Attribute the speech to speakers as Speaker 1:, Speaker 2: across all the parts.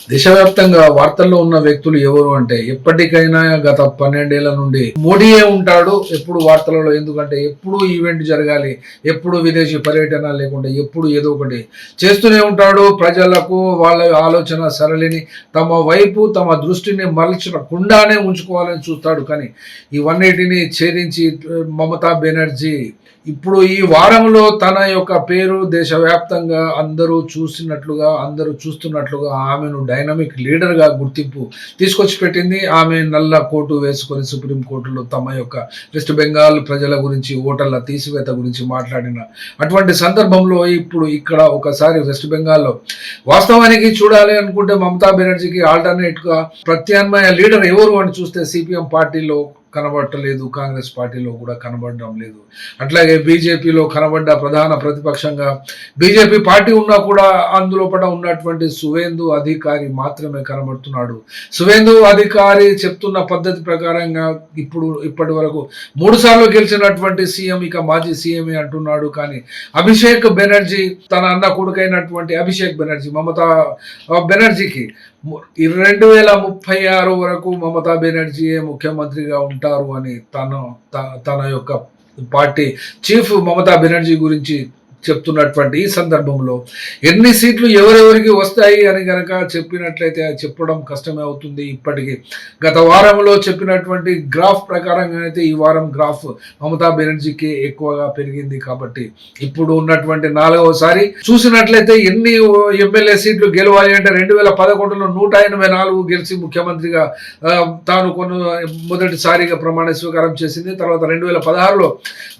Speaker 1: దేశవ్యాప్తంగా వార్తల్లో ఉన్న వ్యక్తులు ఎవరు అంటే ఎప్పటికైనా గత 12 ఏళ్ల నుండి మోడీయే ఉంటాడు ఎప్పుడు వార్తలలో. ఎందుకంటే ఎప్పుడు ఈవెంట్ జరగాలి, ఎప్పుడు విదేశీ పర్యటన లేకుండా ఎప్పుడు ఏదో ఒకటి చేస్తూనే ఉంటాడు. ప్రజలకు వాళ్ళ ఆలోచన సరళిని తమ వైపు తమ దృష్టిని మరల్చకుండానే ఉంచుకోవాలని చూస్తాడు. కానీ ఇవన్నిటిని ఛేదించి మమతా బెనర్జీ ఇప్పుడు ఈ వారంలో తన యొక్క పేరు దేశవ్యాప్తంగా అందరూ చూస్తున్నట్లుగా ఆమెను డైనమిక్ లీడర్గా గుర్తింపు తీసుకొచ్చి పెట్టింది. ఆమె నల్ల కోటు వేసుకొని సుప్రీం కోర్టులో తమ యొక్క వెస్ట్ బెంగాల్ ప్రజల గురించి, ఓటర్ల తీసివేత గురించి మాట్లాడిన అటువంటి సందర్భంలో ఇప్పుడు ఇక్కడ ఒకసారి వెస్ట్ బెంగాల్లో వాస్తవానికి చూడాలి అనుకుంటే మమతా బెనర్జీకి ఆల్టర్నేట్గా ప్రత్యామ్నాయ లీడర్ ఎవరు అని చూస్తే సిపిఎం పార్టీలో కనబడటలేదు, కాంగ్రెస్ పార్టీలో కూడా కనబడడం లేదు. అట్లాగే బీజేపీలో కనబడ్డ ప్రధాన ప్రతిపక్షంగా బీజేపీ పార్టీ ఉన్నా కూడా అందులో ఉన్నటువంటి సువేందు అధికారి మాత్రమే కనబడుతున్నాడు. సువేందు అధికారి చెప్తున్న పద్ధతి ప్రకారంగా ఇప్పటి వరకు 3 సార్లు గెలిచినటువంటి సీఎం ఇక మాజీ సీఎంఏ అంటున్నాడు. కానీ అభిషేక్ బెనర్జీ తన అన్న కొడుకైనటువంటి అభిషేక్ బెనర్జీ మమతా బెనర్జీకి 2036 వరకు మమతా బెనర్జీయే ముఖ్యమంత్రిగా ఉంటారు అని తన యొక్క పార్టీ చీఫ్ మమతా బెనర్జీ గురించి చెప్తున్నటువంటి ఈ సందర్భంలో ఎన్ని సీట్లు ఎవరెవరికి వస్తాయి అని గనక చెప్పినట్లయితే చెప్పడం కష్టమే అవుతుంది. ఇప్పటికీ గత వారంలో చెప్పినటువంటి గ్రాఫ్ ప్రకారంగా అయితే ఈ వారం గ్రాఫ్ మమతా బెనర్జీకి ఎక్కువగా పెరిగింది. కాబట్టి ఇప్పుడు ఉన్నటువంటి 4వసారి చూసినట్లయితే ఎన్ని ఎమ్మెల్యే సీట్లు గెలవాలి అంటే 2011లో 184 గెలిచి ముఖ్యమంత్రిగా తాను మొదటిసారిగా ప్రమాణ స్వీకారం చేసింది. తర్వాత 2016లో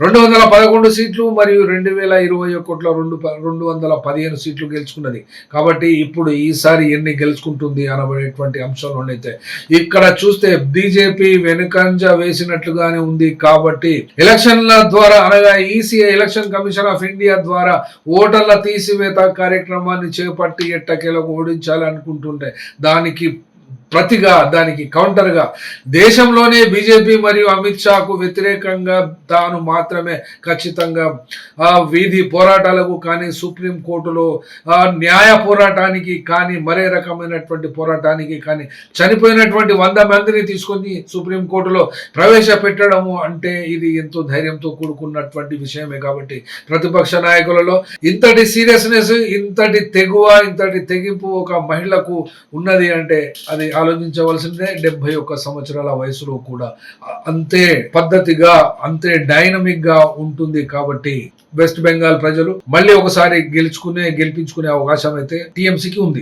Speaker 1: 211 సీట్లు మరియు 2021 215 సీట్లు గెలుచుకున్నది. కాబట్టి ఇప్పుడు ఈసారి ఎన్ని గెలుచుకుంటుంది అనబడేటువంటి అంశంలోనైతే ఇక్కడ చూస్తే బీజేపీ వెనుకంజ వేసినట్లుగానే ఉంది. కాబట్టి ఎలక్షన్ల ద్వారా అనగా EC election commission of India ద్వారా ఓటర్ల తీసివేత కార్యక్రమాన్ని చేపట్టి ఎట్టకేలకు ఓడించాలి అనుకుంటుంటే దానికి కౌంటర్గా దేశంలోనే బీజేపీ మరియు అమిత్ షాకు వ్యతిరేకంగా తాను మాత్రమే ఖచ్చితంగా వీధి పోరాటాలకు కానీ, సుప్రీం కోర్టులో న్యాయ పోరాటానికి కానీ, మరే రకమైనటువంటి పోరాటానికి కానీ చనిపోయినటువంటి 100 మందిని తీసుకొని సుప్రీం కోర్టులో ప్రవేశపెట్టడము అంటే ఇది ఎంతో ధైర్యంతో కూడుకున్నటువంటి విషయమే. కాబట్టి ప్రతిపక్ష నాయకులలో ఇంతటి సీరియస్నెస్, ఇంతటి తెగువ, ఇంతటి తెగింపు ఒక మహిళకు ఉన్నది అంటే అది ఆలోచించవలసిందే. 71 సంవత్సరాల వయసులో కూడా అంతే పద్ధతిగా, అంతే డైనమిక్ గా ఉంటుంది. కాబట్టి వెస్ట్ బెంగాల్ ప్రజలు మళ్ళీ ఒకసారి గెలిపించుకునే అవకాశం అయితే టీఎంసీకి ఉంది.